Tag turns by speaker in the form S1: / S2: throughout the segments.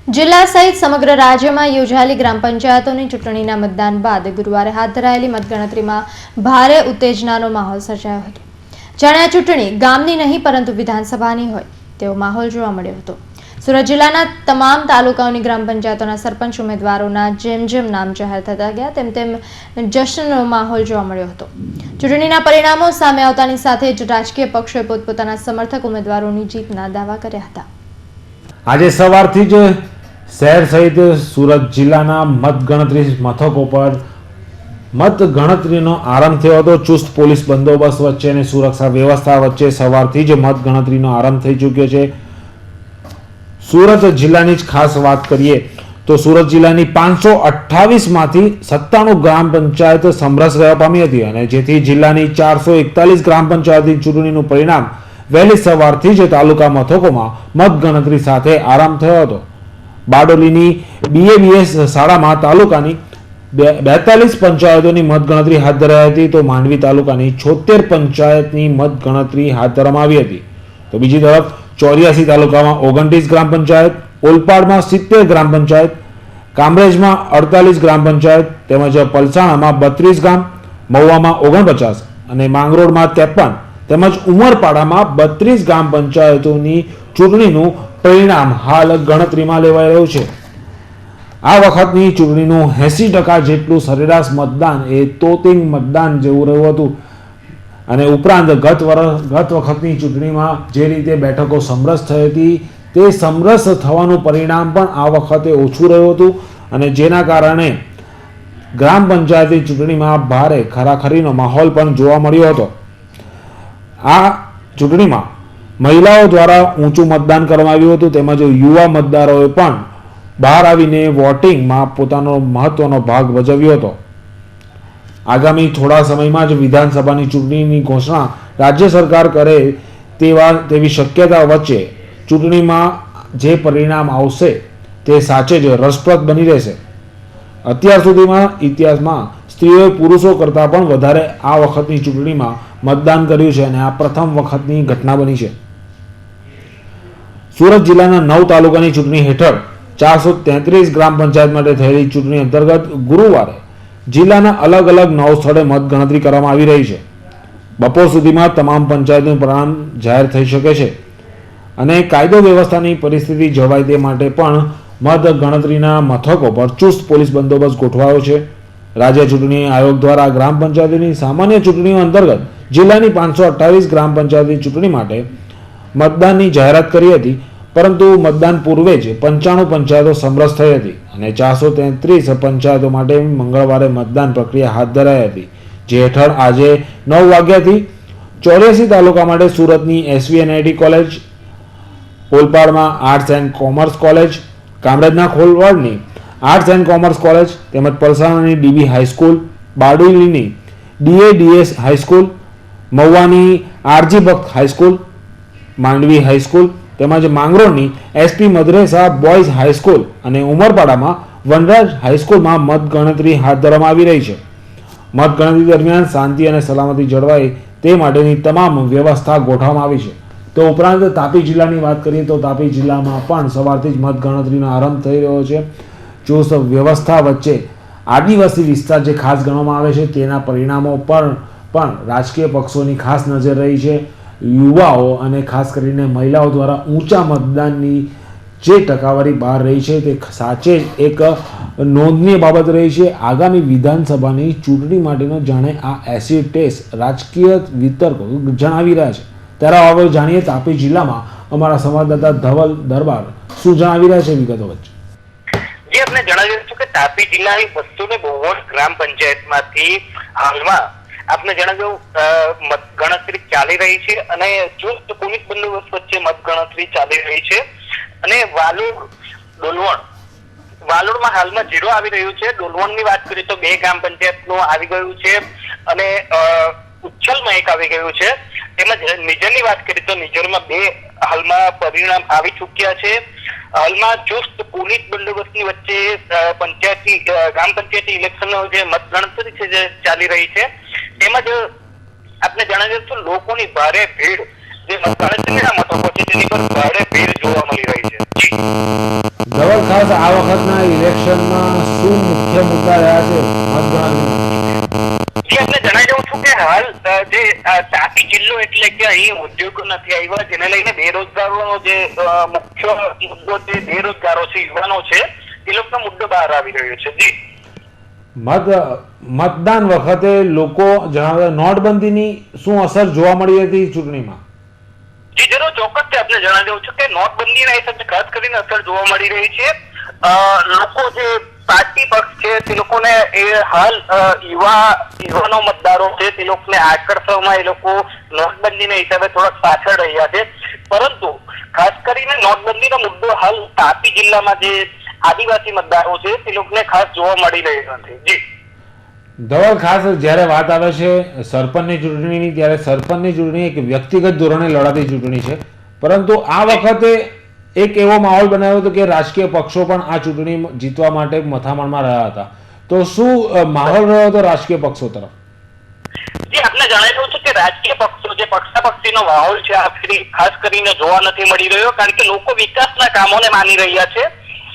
S1: જિલ્લા સહિત સમગ્ર રાજ્યમાં યોજાયેલી ગ્રામ પંચાયતોની ચૂંટણીના મતદાન બાદ ગુરુવારે હાથ ધરાયેલી મતગણતરીમાં ભારે ઉત્તેજનાનો માહોલ સર્જાયો હતો। જાણે આ ચૂંટણી ગામની નહીં પરંતુ વિધાનસભાની હોય તેવો માહોલ જોવા મળ્યો હતો। સુરત જિલ્લાના તમામ તાલુકાઓની ગ્રામ પંચાયતોના સરપંચ ઉમેદવારોના જેમ જેમ નામ જાહેર થતા ગયા તેમ તેમ જશ્નનો માહોલ જોવા મળ્યો હતો। ચૂંટણીના પરિણામો સામે આવતાની સાથે જ રાજકીય પક્ષોએ પોતપોતાના સમર્થક ઉમેદવારોની જીતના દાવા કર્યા હતા।
S2: આજે સવારથી જ શહેર સહિત સુરત જિલ્લાના મતગણતરી મથકો પર મતગણતરીનો આરંભ થયો હતો। ચુસ્ત પોલીસ બંદોબસ્ત વચ્ચે અને સુરક્ષા વ્યવસ્થા વચ્ચે સવારથી જ મતગણતરીનો આરંભ થઈ ચૂક્યો છે। સુરત જિલ્લાની જ ખાસ વાત કરીએ તો સુરત જિલ્લાની 528 માંથી 97 ગ્રામ પંચાયત સમરસ રહેવા પામી હતી અને જેથી જિલ્લાની 441 ગ્રામ પંચાયતની ચૂંટણીનું પરિણામ વહેલી સવારથી જ તાલુકા મથકોમાં મતગણતરી સાથે આરંભ થયો હતો। બારડોલીની BABS શાળામાં તાલુકાની 42 પંચાયતોની મતગણતરી હાથ ધરાઈ હતી તો માંડવી તાલુકાની 76 પંચાયતની મતગણતરી હાથ ધરવામાં આવી હતી। તો બીજી તરફ 84 તાલુકામાં 29 ગ્રામ પંચાયત, ઓલપાડમાં 70 ગ્રામ પંચાયત, કામરેજમાં 48 ગ્રામ પંચાયત તેમજ પલસાણામાં 32 ગામ, મહુવામાં 49 અને માંગરોળમાં 53 તેમજ ઉમરપાડામાં 32 ગ્રામ પંચાયતોની ચૂંટણીનું પરિણામ હાલ ગણતરીમાં લેવાઈ રહ્યું છે। આ વખતની ચૂંટણીનું 80% જેટલું સરેરાશ મતદાન એ તોતિંગ મતદાન જેવું રહ્યું હતું અને ઉપરાંત ગત વખતની ચૂંટણીમાં જે રીતે બેઠકો સમરસ થઈ હતી તે સમરસ થવાનું પરિણામ પણ આ વખતે ઓછું રહ્યું હતું અને જેના કારણે ગ્રામ પંચાયતની ચૂંટણીમાં ભારે ખરાખરીનો માહોલ પણ જોવા મળ્યો હતો। આ ચૂંટણીમાં મહિલાઓ દ્વારા ઊંચું મતદાન કરવામાં આવ્યું હતું તેમજ યુવા મતદારોએ પણ બહાર આવીને વોટિંગમાં પોતાનો મહત્વનો ભાગ ભજવ્યો હતો। આગામી થોડા સમયમાં જ વિધાનસભાની ચૂંટણીની ઘોષણા રાજ્ય સરકાર કરે તેવી શક્યતા વચ્ચે ચૂંટણીમાં જે પરિણામ આવશે તે સાચે જ રસપ્રદ બની રહેશે। અત્યાર સુધીમાં ઇતિહાસમાં સ્ત્રીઓએ પુરુષો કરતાં પણ વધારે આ વખતની ચૂંટણીમાં મતદાન કર્યું છે અને આ પ્રથમ વખતની ઘટના બની છે। સુરત જિલ્લાના 9 તાલુકાની ચૂંટણી હેઠળ 433 ગ્રામ પંચાયત માટે થયેલી ચૂંટણી અંતર્ગત ગુરુવારે જિલ્લાના અલગ અલગ 9 સ્થળે મતગણતરી કરવામાં આવી રહી છે। બપોર સુધીમાં તમામ પંચાયતનું પરિણામ જાહેર થઈ શકે છે અને કાયદો વ્યવસ્થાની પરિસ્થિતિ જળવાય તે માટે પણ મતગણતરીના મથકો પર ચુસ્ત પોલીસ બંદોબસ્ત ગોઠવાયો છે। રાજ્ય ચૂંટણી આયોગ દ્વારા ગ્રામ પંચાયતની સામાન્ય ચૂંટણીઓ અંતર્ગત જિલ્લાની 528 ગ્રામ પંચાયતની ચૂંટણી માટે મતદાનની જાહેરાત કરી હતી પરંતુ મતદાન પૂર્વે જ 95 પંચાયતો સમરસ થઈ હતી અને 433 પંચાયતો માટે મંગળવારે મતદાન પ્રક્રિયા હાથ ધરાઈ હતી જે હેઠળ આજે 9 વાગ્યાથી 84 તાલુકા માટે સુરતની SVNIT કોલેજ, ઓલપાડમાં આર્ટ્સ એન્ડ કોમર્સ કોલેજ, કામરેજના ખોલવડની આર્ટ્સ એન્ડ કોમર્સ કોલેજ તેમજ પલસાણાની DB હાઈસ્કૂલ, બારડોલીની DADS હાઈસ્કૂલ, મહુવાની RG Bhakt high school, Mandvi high school તેમજ માંગરોળની SP મદ્રેસા બોયઝ હાઈસ્કૂલ અને ઉમરપાડામાં વનરાજ હાઈસ્કૂલમાં મતગણતરી હાથ ધરવામાં આવી રહી છે। મતગણતરી દરમિયાન શાંતિ અને સલામતી જળવાય તે માટેની તમામ વ્યવસ્થા ગોઠવવામાં આવી છે। તો ઉપરાંત તાપી જિલ્લાની વાત કરીએ તો તાપી જિલ્લામાં પણ સવારથી જ મતગણતરીનો આરંભ થઈ રહ્યો છે। ચુસ્ત વ્યવસ્થા વચ્ચે આદિવાસી વિસ્તાર જે ખાસ ગણવામાં આવે છે તેના પરિણામો પર પણ રાજકીય પક્ષોની ખાસ નજર રહી છે। યુવાઓ અને ખાસ કરીને મહિલાઓ દ્વારા ઊંચા મતદાનની જે ટકાવારી બહાર રહી છે તે સાચે જ એક નોંધનીય બાબત રહી છે। આગામી વિધાનસભાની ચૂંટણી માટેનો જાણે આ એસિડ ટેસ્ટ રાજકીય વિતર્કો જણાવી રહ્યા છે। ત્યારે હવે જાણીએ તાપી જિલ્લામાં અમારા સંવાદદાતા ધવલ દરબાર શું જણાવી રહ્યા છે વિગતો વચ્ચે।
S3: જે આપણે જણાવ્યું હતું કે તાપી જિલ્લાની 292 ગ્રામ પંચાયતમાંથી હાલમાં આપને જણાવ્યું મતગણતરી ચાલી રહી છે અને ચુસ્ત પોલીસ બંદોબસ્ત વચ્ચે મતગણતરી ચાલી રહી છે અને વાલોડમાં હાલમાં 0 આવી રહ્યું છે। ડોલવણની વાત કરીએ તો 2 ગ્રામ પંચાયતનું આવી ગયું છે અને ઉચ્છલમાં 1 આવી ગયું છે તેમજ નિઝરની વાત કરીએ તો નિઝરમાં 2 હાલમાં પરિણામ આવી ચૂક્યા છે। હાલમાં ચુસ્ત પોલીસ બંદોબસ્તની વચ્ચે ગ્રામ પંચાયતી ઇલેક્શનનો જે મતગણતરી છે જે ચાલી રહી છે તેમજ આપણે જણાવ્યું તો લોકોની ભારે ભીડ જે મતગણતરીના મથકો છે તેની પર ભારે ભીડ જોવા મળી રહી છે.
S2: ધવલ, ખાસ આ વખતના ઇલેક્શનમાં શું મુખ્ય મુદ્દા રહ્યા છે મતગણતરીમાં?
S3: આપને જણાવી દઉં છું કે હાલ જે તાપી જિલ્લો એટલે કે અહીં ઉદ્યોગો નથી આવ્યા, જેને લઈને બેરોજગારોનો જે મુખ્ય મુદ્દો છે, બેરોજગારો છે, યુવાનો છે, એ લોકોનો મુદ્દો બહાર આવી રહ્યો છે. જી,
S2: મતદાન વખતે લોકો જણાવે નોટબંધીની શું અસર જોવા મળી હતી ચૂંટણીમાં?
S3: જી જરૂર, ચોક્કસ આપને જણાવી દઉં છું કે નોટબંધીના હિસાબે ખાસ કરીને અસર જોવા મળી રહી છે. લોકો જે પાર્ટી પક્ષ છે તે લોકોને એ હાલ યુવાનો મતદારો છે તે લોકોને આકર્ષવામાં એ લોકો નોટબંધીના હિસાબે થોડાક પાછળ રહ્યા છે. પરંતુ ખાસ કરીને નોટબંધીનો મુદ્દો હાલ તાપી જિલ્લામાં જે આદિવાસી મતદારો છે તે લોકોને ખાસ જોવા મળી રહ્યો નથી. જી
S2: ધવલ, ખાસ જ્યારે વાત આવે છે સરપંચની ચૂંટણીની, ત્યારે સરપંચની ચૂંટણી એક વ્યક્તિગત ધોરણે લડાતી ચૂંટણી છે, પરંતુ આ વખતે એક એવો માહોલ બનાવ્યો હતો કે રાજકીય પક્ષો પણ આ ચૂંટણી જીતવા માટે મથામણમાં રહ્યા હતા. તો શું માહોલ રહ્યો હતો રાજકીય પક્ષો તરફ?
S3: જી, આપને જણાવી દઉં છું કે રાજકીય પક્ષો જે પક્ષાપક્ષીનો માહોલ છે આ ખાસ કરીને જોવા નથી મળી રહ્યો, કારણ કે લોકો વિકાસના કામોને માની રહ્યા છે.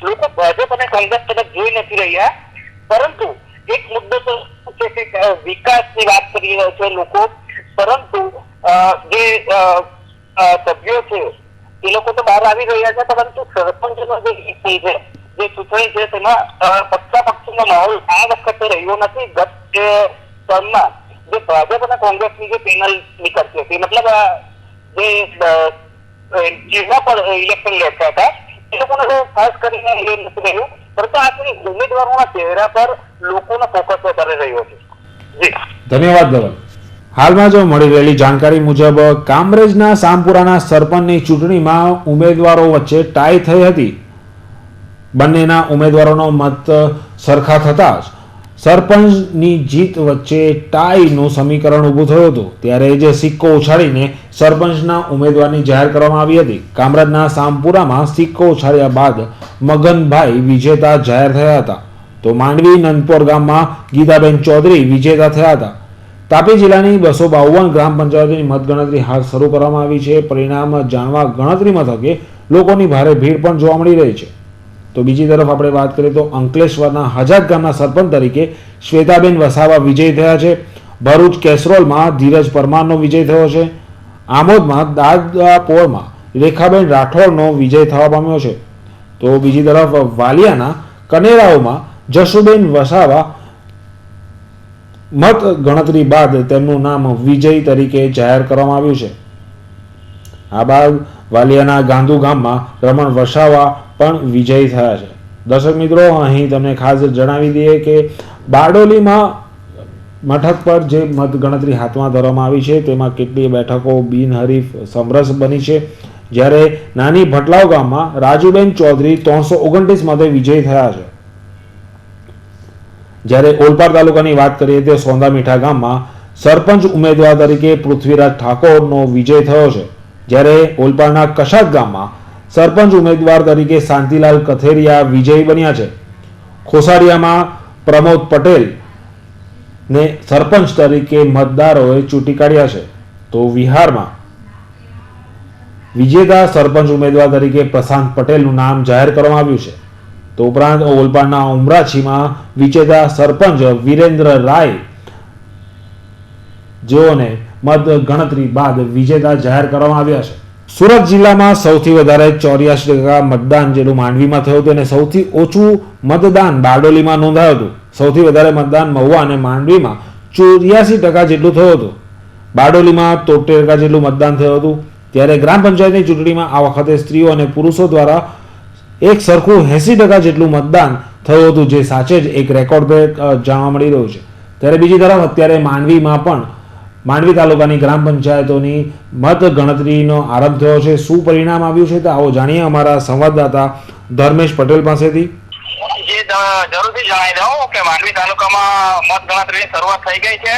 S3: લોકો ભાજપ અને કોંગ્રેસ તરફ જોઈ નથી રહ્યા. પરંતુ એક મુદ્દો તો છે કે વિકાસની વાત કરી રહ્યા છે લોકો, પરંતુ જે સભ્યો છે એ લોકો તો બહાર આવી રહ્યા છે, પરંતુ સરપંચનો જે છે, જે ચૂંટણી છે તેમાં પક્ષાપક્ષીનો માહોલ આ વખતે રહ્યો નથી. ગત ટર્મમાં જે ભાજપ અને કોંગ્રેસની જે પેનલ નીકળતી હતી, મતલબ જે ચિહ્નો પર ઇલેક્શન લડતા હતા એ લોકોને ખાસ કરીને એ નથી રહ્યું, પરંતુ આ ઉમેદવારોના ચહેરા પર લોકોનો ફોકસ વધારે રહ્યો છે. જી
S2: ધન્યવાદ ધવલ. હાલમાં જો મળી રહેલી જાણકારી મુજબ કામરેજના સામપુરાના સરપંચની ચૂંટણીમાં ઉમેદવારો વચ્ચે ટાઈ થઈ હતી. બંનેના ઉમેદવારોનો મત સરખા થતા જ સરપંચની જીત વચ્ચે ટાઈનું સમીકરણ ઊભું થયું હતું. ત્યારે જે સિક્કો ઉછાળીને સરપંચના ઉમેદવારની જાહેર કરવામાં આવી હતી. કામરેજના સામપુરામાં સિક્કો ઉછાળ્યા બાદ મગનભાઈ વિજેતા જાહેર થયા હતા, તો માંડવી નંદપોર ગામમાં ગીતાબેન ચૌધરી વિજેતા થયા હતા. તાપી જિલ્લાની 252 ગ્રામ પંચાયતની મતગણતરી હાલ શરૂ કરવામાં આવી છે. પરિણામ જાણવા ગણતરી મથકે લોકોની ભારે ભીડ પણ જોવા મળી રહી છે. તો બીજી તરફ આપણે વાત કરીએ તો અંકલેશ્વરના હજાત ગામના સરપંચ તરીકે શ્વેતાબેન વસાવા વિજય થયા છે. ભરૂચ કેસરોલમાં ધીરજ પરમારનો વિજય થયો છે. આમોદમાં દાદાપોરમાં રેખાબેન રાઠોડનો વિજય થવા પામ્યો છે. તો બીજી તરફ વાલિયાના કનેરાઓમાં જશુબેન વસાવા મત ગણતરી બાદ તેમનું નામ વિજય તરીકે જાહેર કરવામાં આવ્યું છે. આ બાદ વાલિયાના ગાંધુ ગામમાં રમણ વસાવા પણ વિજય થયા છે. દર્શક મિત્રો, અહીં તમને ખાસ જણાવી દઈએ કે બારડોલીમાં મથક પર જે મત ગણતરી હાથમાં ધરવામાં આવી છે તેમાં કેટલીય બેઠકો બિનહરીફ સમરસ બની છે. જ્યારે નાની ભટલાવ ગામમાં રાજુબેન ચૌધરી 329 મતે વિજય થયા છે. જ્યારે ઓલપાડ તાલુકાની વાત કરીએ તો સોંદા મીઠા ગામમાં સરપંચ ઉમેદવાર તરીકે પૃથ્વીરાજ ઠાકોરનો વિજય થયો છે. જ્યારે ઓલપાડના કશાદ ગામમાં સરપંચ ઉમેદવાર તરીકે શાંતિલાલ કથેરિયા વિજયી બન્યા છે. ખોસાડિયામાં પ્રમોદ પટેલ ને સરપંચ તરીકે મતદારોએ ચૂંટી કાઢ્યા છે. તો વિહારમાં વિજેતા સરપંચ ઉમેદવાર તરીકે પ્રશાંત પટેલનું નામ જાહેર કરવામાં આવ્યું છે. તો ઉપરાંત ઓલપાડના ઉમરાછીમાં વિજેતા સરપંચ વિરેન્દ્ર રાય જેઓને મત ગણતરી બાદ વિજેતા જાહેર કરવામાં આવ્યા છે. સુરત જિલ્લામાં સૌથી વધારે 84% મતદાન જેટલું માંડવીમાં થયું હતું અને સૌથી ઓછું મતદાન બારડોલીમાં નોંધાયું હતું. સૌથી વધારે મતદાન મહુવા અને માંડવીમાં 84% જેટલું થયું હતું. બારડોલીમાં 73% જેટલું મતદાન થયું હતું. ત્યારે ગ્રામ પંચાયતની ચૂંટણીમાં આ વખતે સ્ત્રીઓ અને પુરુષો દ્વારા એક સરખું 80% જેટલું મતદાન થયું હતું, જે સાચે જ એક રેકોર્ડ બ્રેક જાણવા મળી રહ્યું છે. ત્યારે બીજી તરફ અત્યારે માંડવીમાં પણ માંડવી તાલુકાની ગ્રામ પંચાયતોની મત ગણતરીનો આરંભ થયો છે. શું પરિણામ આવ્યું છે તો આવો જાણીએ અમારા સંવાદદાતા ધર્મેશ પટેલ પાસેથી.
S3: જરૂરથી જણાવી દઉં કે માંડવી તાલુકામાં મત ગણતરીની શરૂઆત થઈ ગઈ છે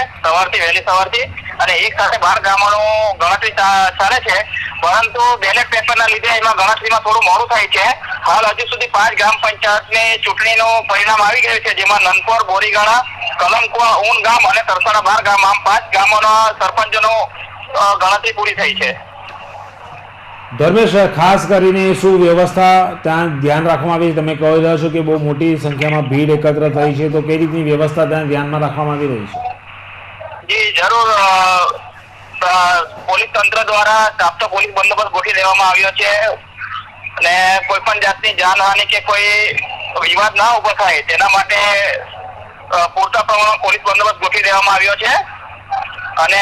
S3: વહેલી સવારથી, અને એક સાથે 12 ગામોનું ગણતરી ચાલે છે. પરંતુ બેલેટ પેપરના લીધે એમાં ગણતરીમાં થોડું મોડું થાય છે. હાલ હજુ સુધી 5 ગ્રામ પંચાયતની ચૂંટણીનું પરિણામ આવી ગયું છે, જેમાં નનપોર, બોરીગાણા, કલમકુવા, ઊન ગામ અને તરસાડા 12 ગામ, આમ 5 ગામોના સરપંચોનો ગણતરી પૂરી થઈ છે.
S2: ધર્મેશ, ખાસ કરીને શું વ્યવસ્થા ત્યાં ધ્યાન રાખવામાં આવી? તમે કહી રહ્યા છો કે બહુ મોટી સંખ્યામાં ભીડ એકત્ર થઈ છે, તો કઈ રીતની વ્યવસ્થા ત્યાં ધ્યાનમાં રાખવામાં આવી રહી છે?
S3: જી જરૂર, પોલીસ તંત્ર દ્વારા ચાપતો પોલીસ બંદોબસ્ત ગોઠવી દેવામાં આવ્યો છે અને કોઈ પણ જાતની જાનહાનિ કે કોઈ વિવાદ ના ઉભો થાય તેના માટે પૂરતા પ્રમાણમાં પોલીસ બંદોબસ્ત ગોઠવી દેવામાં આવ્યો છે અને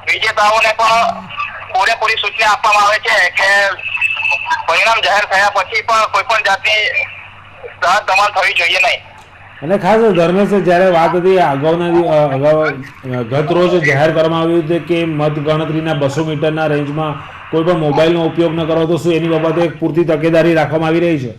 S3: વિજેતાઓને પણ પૂરેપૂરી સૂચના આપવામાં આવે છે કે પરિણામ જાહેર થયા પછી પણ કોઈ પણ જાતની ધમાલ થવી જોઈએ નહીં.
S2: અને ખાસ ધર્મેશ, જ્યારે વાત હતી ગત રોજ જાહેર કરવામાં આવ્યું હતું કે મત ગણતરીના 200 મીટરના રેન્જમાં કોઈ પણ મોબાઈલનો ઉપયોગ ન કરો, તો શું એની બાબતે પૂરતી તકેદારી રાખવામાં આવી રહી છે?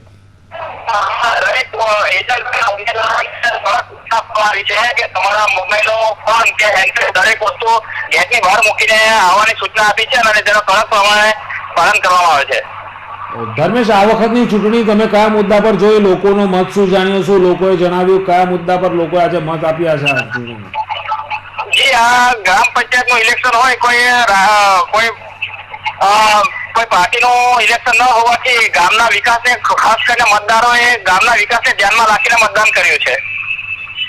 S3: કે તમારા મોબાઈલો, ફોન કે હેન્ડસેટ દરેક વસ્તુ ગેટની બહાર મૂકીને આવવાની સૂચના આપી છે અને તેનો કડક પ્રમાણે પાલન કરવામાં આવે છે.
S2: ધર્મેશ, આ વખતની ચૂંટણી તમે કયા મુદ્દા પર જોઈ? લોકોનો મત શું જાણ્યો? શું લોકોએ જણાવ્યું? કયા મુદ્દા પર લોકો આજે મત આપ્યા છે આ ચૂંટણીમાં?
S3: જી, આ ગ્રામ પંચાયતનું ઇલેક્શન હોય, કોઈ પાર્ટીનું ઇલેક્શન ન હોવાથી ગામના વિકાસને, ખાસ કરીને મતદારોએ ગામના વિકાસને ધ્યાનમાં રાખીને મતદાન કર્યું છે.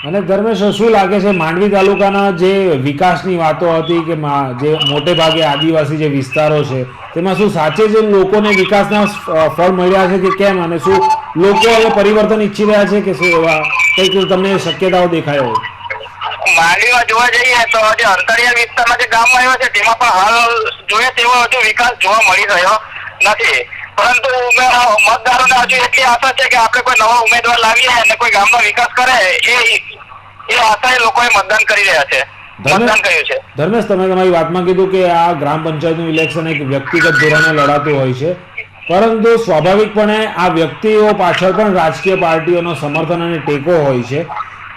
S2: અને ધર્મેશ, શું લાગે છે માંડવી તાલુકાના જે વિકાસની વાતો હતી કે જે મોટે ભાગે આદિવાસી જે વિસ્તારો છે તેમાં શું સાચે જ લોકોને વિકાસના ફળ મળ્યા છે કે કેમ? અને શું લોકો હવે પરિવર્તન ઈચ્છી રહ્યા છે કે શું એવા કંઈક તમને શક્યતાઓ દેખાય હોય?
S3: માંડવીમાં જોવા જઈએ તો જે અંતરિયાળ વિસ્તારમાં જે ગામમાં આવ્યો છે તેમાં પણ હાલ જોઈએ તેવો હજુ વિકાસ જોવા મળી રહ્યો નથી, પરંતુ મતદારોને હજુ એટલી આશા છે કે આપણે કોઈ નવો ઉમેદવાર લાવીએ અને કોઈ ગામનો વિકાસ કરે એ આશાએ લોકોએ મતદાન કરી રહ્યા છે, મતદાન કર્યું છે.
S2: ધર્મેશ, તમે તમારી વાતમાં કીધું કે આ ગ્રામ પંચાયતનું ઇલેક્શન એક વ્યક્તિગત ધોરણે લડાતું હોય છે, પરંતુ સ્વાભાવિકપણે આ વ્યક્તિઓ પાછળ પણ રાજકીય પાર્ટીઓનો સમર્થન અને ટેકો હોય છે,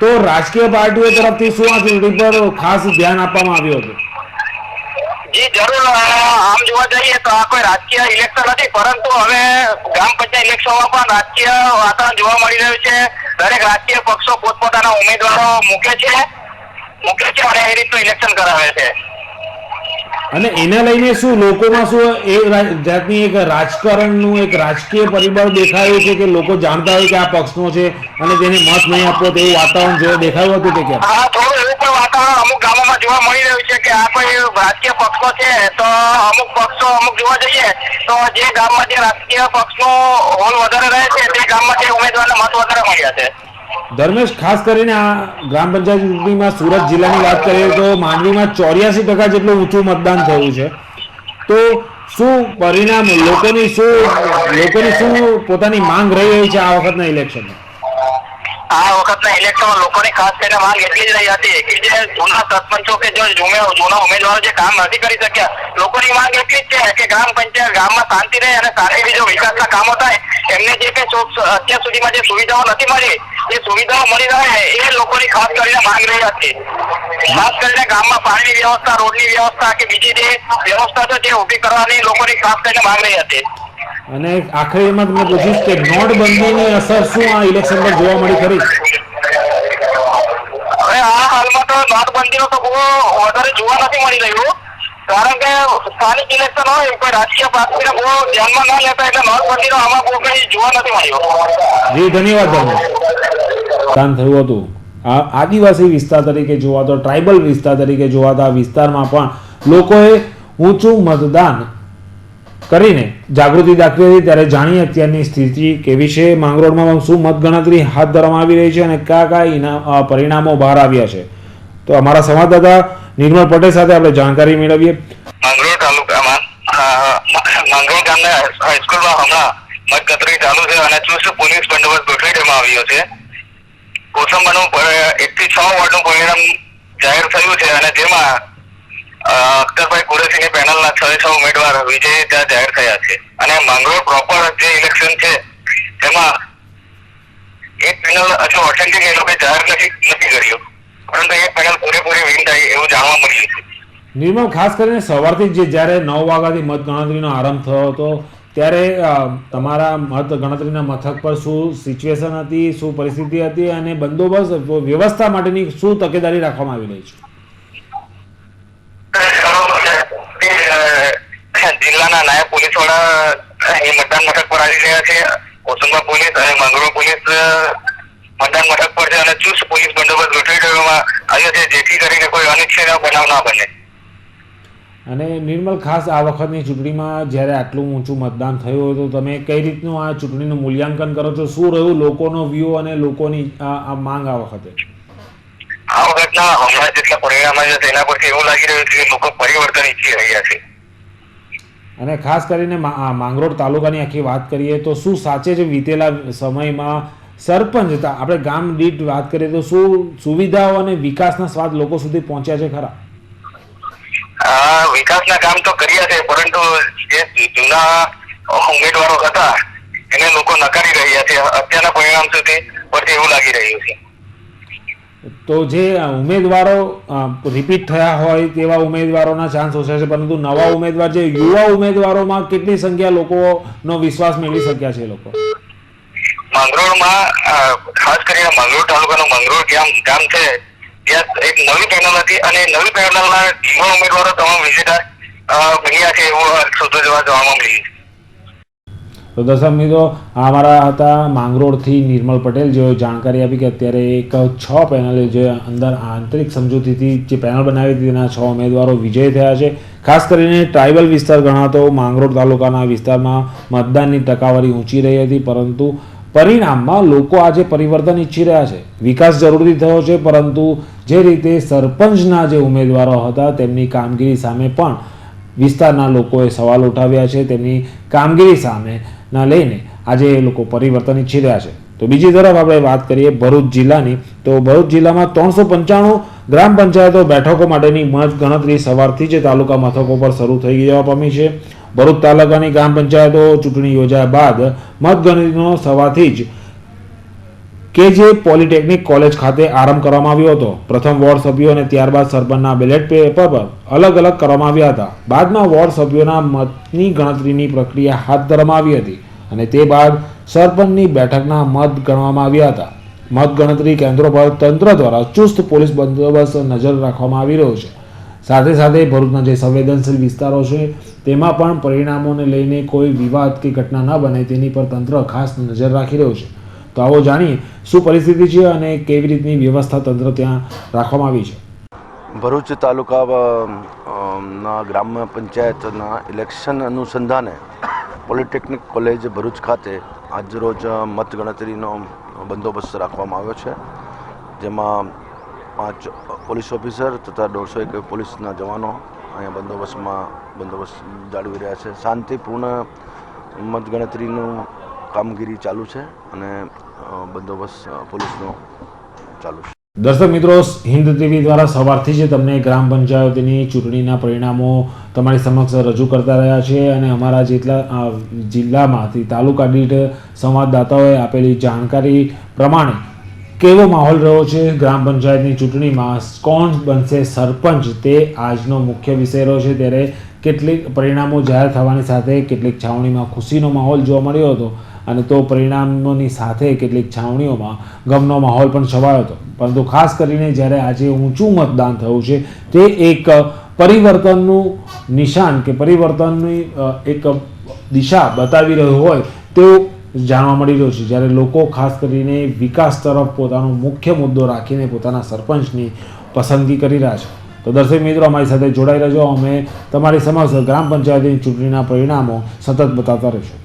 S2: તો રાજકીય પાર્ટીઓ તરફથી શું આ ચૂંટણી પર ખાસ ધ્યાન આપવામાં આવ્યું હતું?
S3: જી જરૂર, આમ જોવા જઈએ તો આ કોઈ રાજકીય ઇલેક્શન નથી, પરંતુ હવે ગ્રામ પંચાયત ઇલેક્શનમાં પણ રાજકીય વાતાવરણ જોવા મળી રહ્યું છે. દરેક રાજકીય પક્ષો પોતપોતાના ઉમેદવારો મૂકે છે અને એ રીતનું ઇલેક્શન કરાવે છે.
S2: અને એને લઈને શું લોકોમાં શું એ જાતની એક રાજકારણનું એક રાજકીય પરિબળ દેખાયું છે કે લોકો જાણતા હોય કે આ પક્ષનો છે અને તેને મત નહીં આપવો, તેવું વાતાવરણ જોવા દેખાયું હતું કે કેમ?
S3: હા, થોડું એવું પણ વાતાવરણ અમુક ગામોમાં જોવા મળી રહ્યું છે કે આ કોઈ રાજકીય પક્ષો છે, તો અમુક પક્ષો જોવા જઈએ તો જે ગામમાં જે રાજકીય પક્ષનો હોલ વધારે રહે છે તે ગામમાં તે ઉમેદવારને મત વધારે મળ્યા છે.
S2: ધર્મેશ, ખાસ કરીને આ ગ્રામ પંચાયત ચૂંટણીમાં સુરત જિલ્લાની વાત કરીએ તો માંડવીમાં 84% જેટલું ઊંચું મતદાન થયું છે, તો શું પરિણામ લોકોની શું પોતાની માંગ રહી રહી છે આ વખતના ઇલેક્શનમાં?
S3: આ વખતના ઇલેક્શનમાં લોકોની ખાસ કરીને માંગ એટલી જ રહી હતી કે જે જૂના સરપંચો કે જે જૂના ઉમેદવારો જે કામ નથી કરી શક્યા, લોકોની માંગ એટલી જ છે કે ગ્રામ પંચાયત ગામમાં શાંતિ રહે અને સારી એવી જો વિકાસના કામો થાય, એમને જે કઈ અત્યાર સુધીમાં જે સુવિધાઓ નથી મળી એ સુવિધાઓ મળી રહે એ લોકોની ખાસ કરીને માંગ રહી હતી. ખાસ કરીને ગામમાં પાણીની વ્યવસ્થા, રોડની વ્યવસ્થા કે બીજી જે વ્યવસ્થા છે તે ઊભી કરવાની લોકોની ખાસ કરીને માંગ રહી હતી.
S2: અને આખરીમાં તમને પૂછીશ કે નોટબંધીની અસર શું આ ઇલેક્શન પર જોવા મળી ખરી?
S3: હવે આ હાલમાં તો નોટબંધીનો તો બહુ વધારે જોવા નથી મળી રહ્યું, કારણ કે સ્થાનિક ઇલેક્શન હોય કોઈ રાજકીય પાર્ટીને બહુ ધ્યાનમાં ન લેતા એટલે નોટબંધીનો આમાં બહુ કઈ જોવા નથી મળ્યું.
S2: જી ધન્યવાદ. મતદાન થયું હતું આ આદિવાસી વિસ્તાર તરીકે જોવાતો, ટ્રાઇબલ વિસ્તાર તરીકે જોવાતા આ વિસ્તારમાં પણ લોકોએ ઊંચું મતદાન કરીને જાગૃતિ દાખવી હતી. ત્યારે જાણીએ અત્યારની સ્થિતિ કેવી છે, માંગરોળમાં શું મતગણતરી હાથ ધરવામાં આવી રહી છે અને કયા પરિણામો બહાર આવ્યા છે, તો અમારા સંવાદદાતા નિર્મળ પટેલ સાથે આપણે જાણકારી મેળવીએ.
S3: માંગરોળ તાલુકામાં માંગરોળ ગામના હાઈસ્કૂલમાં હમણાં મતગણતરી ચાલુ છે અને ચુસ્ત પોલીસ બંદોબસ્ત ગોઠવી દેવામાં આવ્યો છે. કોસંબાનું 1 થી 6 વોર્ડનું પરિણામ જાહેર થયું છે અને જેમાં અખ્તરભાઈ કુરેશીની પેનલના 6 ઉમેદવાર વિજય ત્યાં જાહેર થયા છે. અને માંગરોળ પ્રોપર જે ઇલેક્શન છે તેમાં એક પેનલ હજુ ઓથેન્ટિક એ લોકો જાહેર નથી કર્યું, પરંતુ એક પેનલ પૂરેપૂરી વિન થાય એવું જાણવા મળ્યું છે.
S2: નિર્મળ, ખાસ કરીને સવારથી જ જ્યારે 9 વાગ્યાથી મતગણતરીનો આરંભ થયો હતો ત્યારે તમારા મતગણતરીના મથક પર શું સિચ્યુએશન હતી, શું પરિસ્થિતિ હતી અને બંદોબસ્ત વ્યવસ્થા માટેની શું તકેદારી રાખવામાં આવી રહી છે?
S3: જિલ્લાના નાયબ પોલીસ કોસંબા પોલીસ અને માંગરોળ પોલીસ મતદાન મથક પર છે અને ચુસ્ત પોલીસ બંદોબસ્ત ગોઠવી દેવામાં આવ્યો છે, જેથી કરીને કોઈ અનિચ્છનીય બનાવ ના બને.
S2: અને નિર્મલ, ખાસ આ વખતની ચૂંટણીમાં જ્યારે આટલું ઊંચું મતદાન થયું હોય તો તમે કઈ રીતનું આ ચૂંટણીનું મૂલ્યાંકન કરો છો? શું રહ્યું લોકોનો વ્યૂ અને લોકોની આ માંગ આ વખતે?
S3: આ વખતના હમણાં જેટલા પરિણામ આવ્યા તેના પરથી એવું લાગી રહ્યું છે કે લોકો પરિવર્તન ઈચ્છી રહ્યા છે.
S2: અને ખાસ કરીને માંગરોળ તાલુકાની આખી વાત કરીએ તો શું સાચે જ વિતેલા સમયમાં સરપંચ હતા, આપણે ગામ દીઠ વાત કરીએ તો શું સુવિધાઓ અને વિકાસના સ્વાદ લોકો સુધી પહોંચ્યા છે ખરા?
S3: વિકાસના કામ તો કર્યા છે, પરંતુ જે જૂના ઉમેદવારો હતા એને લોકો નકારી રહ્યા છે. અત્યારના પરિણામ સુધી પરથી એવું લાગી રહ્યું છે.
S2: તો જે ઉમેદવારો રિપીટ થયા હોય તેવા ઉમેદવારોના ચાન્સ ઓછા છે, પરંતુ નવા ઉમેદવાર જે યુવા ઉમેદવારોમાં કેટલી સંખ્યા લોકોનો વિશ્વાસ મેળવી શક્યા છે લોકો?
S3: માંગરોળમાં ખાસ કરીને માંગરોળ તાલુકાનું માંગરોળ ગામ છે, ત્યાં એક નવી પેનલ હતી અને નવી પેનલના યુવા ઉમેદવારો તમામ વિજેતા બન્યા છે એવું સૂત્રો જોવા મળ્યું.
S2: તો દર્શક મિત્રો, આ અમારા હતા માંગરોળથી નિર્મલ પટેલ, જેઓએ જાણકારી આપી કે અત્યારે એક 6 પેનલે જે અંદર આંતરિક સમજૂતીથી જે પેનલ બનાવી હતી તેના 6 ઉમેદવારો વિજય થયા છે. ખાસ કરીને ટ્રાઇબલ વિસ્તાર ગણાતો માંગરોળ તાલુકાના વિસ્તારમાં મતદાનની ટકાવારી ઊંચી રહી હતી, પરંતુ પરિણામમાં લોકો આજે પરિવર્તન ઈચ્છી રહ્યા છે. વિકાસ જરૂરથી થયો છે, પરંતુ જે રીતે સરપંચના જે ઉમેદવારો હતા તેમની કામગીરી સામે પણ વિસ્તારના લોકોએ સવાલ ઉઠાવ્યા છે. તેમની કામગીરી સામે લઈને આજે એ લોકો પરિવર્તન ઈચ્છી રહ્યા છે. તો બીજી તરફ આપણે વાત કરીએ ભરૂચ જિલ્લાની, તો ભરૂચ જિલ્લામાં 395 ગ્રામ પંચાયતો બેઠકો માટેની મત ગણતરી સવારથી જ તાલુકા મથકો પર શરૂ થઈ જવા પામી છે. ભરૂચ તાલુકાની ગ્રામ પંચાયતો ચૂંટણી યોજાયા બાદ મતગણતરીનો સવારથી જ કેજે પોલિટેકનિક કોલેજ ખાતે આરંભ કરવામાં આવ્યો હતો. પ્રથમ વોર્ડ સભ્યો અને ત્યારબાદ સરપંચના બેલેટ પેપર પર અલગ અલગ કરવામાં આવ્યા હતા. બાદમાં વોર્ડ સભ્યોના મતની ગણતરીની પ્રક્રિયા હાથ ધરવામાં આવી હતી અને તે બાદ સરપંચની બેઠકના મત ગણવામાં આવ્યા હતા. મત ગણતરી કેન્દ્રો પર તંત્ર દ્વારા ચુસ્ત પોલીસ બંદોબસ્ત નજર રાખવામાં આવી રહ્યો છે. સાથે સાથે ભરૂચના જે સંવેદનશીલ વિસ્તારો છે તેમાં પણ પરિણામોને લઈને કોઈ વિવાદ કે ઘટના ન બને તેની પર તંત્ર ખાસ નજર રાખી રહ્યું છે. તો આવો જાણીએ શું પરિસ્થિતિ છે અને કેવી રીતની વ્યવસ્થા તંત્ર ત્યાં રાખવામાં આવી છે.
S4: ભરૂચ તાલુકાના ગ્રામ પંચાયતના ઇલેક્શન અનુસંધાને પોલિટેકનિક કોલેજ ભરૂચ ખાતે આજરોજ મતગણતરીનો બંદોબસ્ત રાખવામાં આવ્યો છે, જેમાં 5 પોલીસ ઓફિસર તથા 150 પોલીસના જવાનો અહીંયા બંદોબસ્ત જાળવી રહ્યા છે. શાંતિપૂર્ણ મતગણતરીનું કામગીરી ચાલુ છે અને બંદોબસ્ત પોલીસનો ચાલુ છે.
S2: દર્શક મિત્રો, હિન્દ ટીવી દ્વારા સવારથી જ તમને ગ્રામ પંચાયતની ચૂંટણીના પરિણામો તમારી સમક્ષ રજૂ કરતા રહ્યા છે અને અમારા જેટલા જિલ્લામાંથી તાલુકા દીઠ સંવાદદાતાઓએ આપેલી જાણકારી પ્રમાણે કેવો માહોલ રહ્યો છે ગ્રામ પંચાયતની ચૂંટણીમાં, કોણ બનશે સરપંચ તે આજનો મુખ્ય વિષય રહ્યો છે. ત્યારે કેટલીક પરિણામો જાહેર થવાની સાથે કેટલીક છાવણીમાં ખુશીનો માહોલ જોવા મળ્યો હતો અને તો પરિણામોની સાથે કેટલીક છાવણીઓમાં ગમનો માહોલ પણ છવાયો હતો. પરંતુ ખાસ કરીને જ્યારે આજે ઊંચું મતદાન થયું છે તે એક પરિવર્તનનું નિશાન કે પરિવર્તનની એક દિશા બતાવી રહ્યું હોય તેવું જાણવા મળી રહ્યું છે. જ્યારે લોકો ખાસ કરીને વિકાસ તરફ પોતાનો મુખ્ય મુદ્દો રાખીને પોતાના સરપંચની પસંદગી કરી રહ્યા છે. તો દર્શક મિત્રો, અમારી સાથે જોડાઈ રહેજો. અમે તમારી સમક્ષ ગ્રામ પંચાયતની ચૂંટણીના પરિણામો સતત બતાવતા રહીશું.